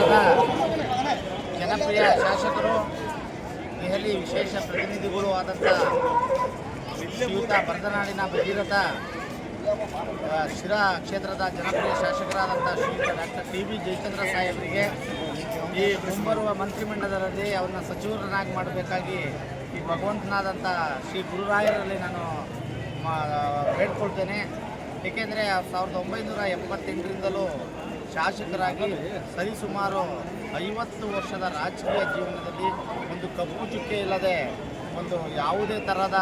ಎಲ್ಲ ಜನಪ್ರಿಯ ಶಾಸಕರು, ದೆಹಲಿ ವಿಶೇಷ ಪ್ರತಿನಿಧಿಗಳು ಆದಂಥ ಶ್ರೀಯುತ ಬರದನಾಡಿನ ಭಗೀರಥ ಶಿರಾ ಕ್ಷೇತ್ರದ ಜನಪ್ರಿಯ ಶಾಸಕರಾದಂಥ ಶ್ರೀಯುತ ಡಾಕ್ಟರ್ ಟಿ.ಬಿ. ಜಯಚಂದ್ರ ಸಾಹೇಬರಿಗೆ ಈ ಮುಂಬರುವ ಮಂತ್ರಿಮಂಡಲದಲ್ಲಿ ಅವರನ್ನ ಸಚಿವರನ್ನಾಗಿ ಮಾಡಬೇಕಾಗಿ ಈ ಭಗವಂತನಾದಂಥ ಶ್ರೀ ಗುರುರಾಯರಲ್ಲಿ ನಾನು ಬೇಡ್ಕೊಳ್ತೇನೆ. ಏಕೆಂದರೆ 1978ರಿಂದಲೂ ಶಾಸಕರಾಗಿ ಸರಿಸುಮಾರು 50 ವರ್ಷದ ರಾಜಕೀಯ ಜೀವನದಲ್ಲಿ ಒಂದು ಕಪ್ಪು ಚುಕ್ಕೆ ಇಲ್ಲದೆ ಒಂದು ಯಾವುದೇ ಥರದ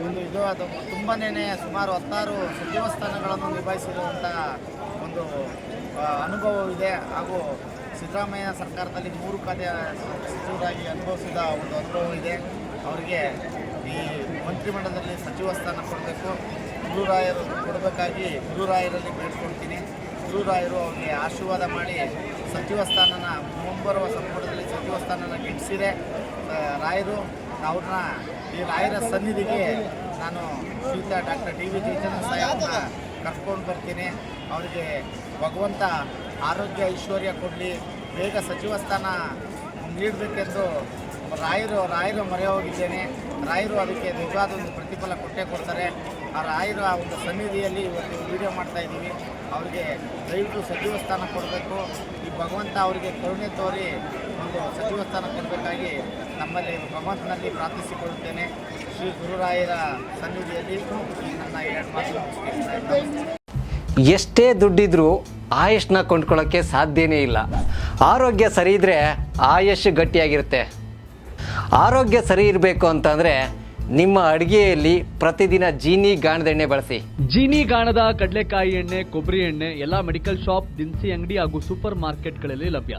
ಒಂದು ಇದು ಅದು ತುಂಬನೇ ಸುಮಾರು 16 ಸಚಿವ ಸ್ಥಾನಗಳನ್ನು ನಿಭಾಯಿಸಿರುವಂಥ ಒಂದು ಅನುಭವವಿದೆ. ಹಾಗೂ ಸಿದ್ದರಾಮಯ್ಯ ಸರ್ಕಾರದಲ್ಲಿ 3 ಖಾತೆ ಸಚಿವರಾಗಿ ಅನುಭವಿಸಿದ ಒಂದು ಅನುಭವ ಇದೆ. ಅವರಿಗೆ ಈ ಮಂತ್ರಿಮಂಡಲದಲ್ಲಿ ಸಚಿವ ಸ್ಥಾನ ಕೊಡಬೇಕು, ಗುರುರಾಯರು ಕೊಡಬೇಕಾಗಿ ಗುರುರಾಯರಲ್ಲಿ ಬೇಡ್ಕೊಳ್ತೀನಿ. ಗುರುರಾಯರು ಅವರಿಗೆ ಆಶೀರ್ವಾದ ಮಾಡಿ ಸಚಿವ ಸ್ಥಾನನ ಮುಂಬರುವ ಸಂಪುಟದಲ್ಲಿ ಸಚಿವ ಸ್ಥಾನನ ಗಿಟ್ಟಿಸಿದೆ ರಾಯರು. ಅವ್ರನ್ನ ಈ ರಾಯರ ಸನ್ನಿಧಿಗೆ ನಾನು ಶ್ರೀಯುತ ಡಾಕ್ಟರ್ ಟಿ.ಬಿ. ಜಯಚಂದ್ರ ಸಾಹೇಬ್ರನ್ನ ಕರ್ಕೊಂಡು ಬರ್ತೀನಿ. ಅವರಿಗೆ ಭಗವಂತ ಆರೋಗ್ಯ ಐಶ್ವರ್ಯ ಕೊಡಲಿ, ಬೇಗ ಸಚಿವ ಸ್ಥಾನ ನೀಡಬೇಕೆಂದು ರಾಯರು ಮೊರೆ ಹೋಗಿದ್ದೇನೆ. ರಾಯರು ಅದಕ್ಕೆ ನಿಜವಾದ ಒಂದು ಪ್ರತಿಫಲ ಕೊಟ್ಟೇ ಕೊಡ್ತಾರೆ. ಆ ರಾಯರ ಒಂದು ಸನ್ನಿಧಿಯಲ್ಲಿ ಇವತ್ತು ವಿಡಿಯೋ ಮಾಡ್ತಾ ಇದ್ದೀವಿ. ಅವರಿಗೆ ದಯವಿಟ್ಟು ಸಚಿವ ಸ್ಥಾನ ಕೊಡಬೇಕು. ಈ ಭಗವಂತ ಅವರಿಗೆ ಕರುಣೆ ತೋರಿ ಒಂದು ಸಚಿವ ಸ್ಥಾನ ಕೊಡಬೇಕಾಗಿ ನಮ್ಮಲ್ಲಿ ಭಗವಂತನಲ್ಲಿ ಪ್ರಾರ್ಥಿಸಿಕೊಳ್ಳುತ್ತೇನೆ. ಶ್ರೀ ಗುರುರಾಯರ ಸನ್ನಿಧಿಯಲ್ಲಿ ನನ್ನ 2 ಮಾತು ಮುಗಿಸ್ತೀನಿ. ಎಷ್ಟೇ ದುಡ್ಡಿದ್ರೂ ಆಯುಷ್ನ ಕೊಂಡ್ಕೊಳ್ಳೋಕ್ಕೆ ಸಾಧ್ಯನೇ ಇಲ್ಲ. ಆರೋಗ್ಯ ಸರಿ ಇದ್ದರೆ ಆಯುಷ್ ಗಟ್ಟಿಯಾಗಿರುತ್ತೆ. ಆರೋಗ್ಯ ಸರಿ ಇರಬೇಕು ಅಂತಂದರೆ ನಿಮ್ಮ ಅಡುಗೆಯಲ್ಲಿ ಪ್ರತಿದಿನ ಜೀನಿ ಗಾಣದ ಎಣ್ಣೆ ಬಳಸಿ. ಜೀನಿ ಗಾಣದ ಕಡಲೆಕಾಯಿ ಎಣ್ಣೆ, ಕೊಬ್ಬರಿ ಎಣ್ಣೆ ಎಲ್ಲ ಮೆಡಿಕಲ್ ಶಾಪ್, ದಿನಸಿ ಅಂಗಡಿ ಹಾಗೂ ಸೂಪರ್ ಮಾರ್ಕೆಟ್ಗಳಲ್ಲಿ ಲಭ್ಯ.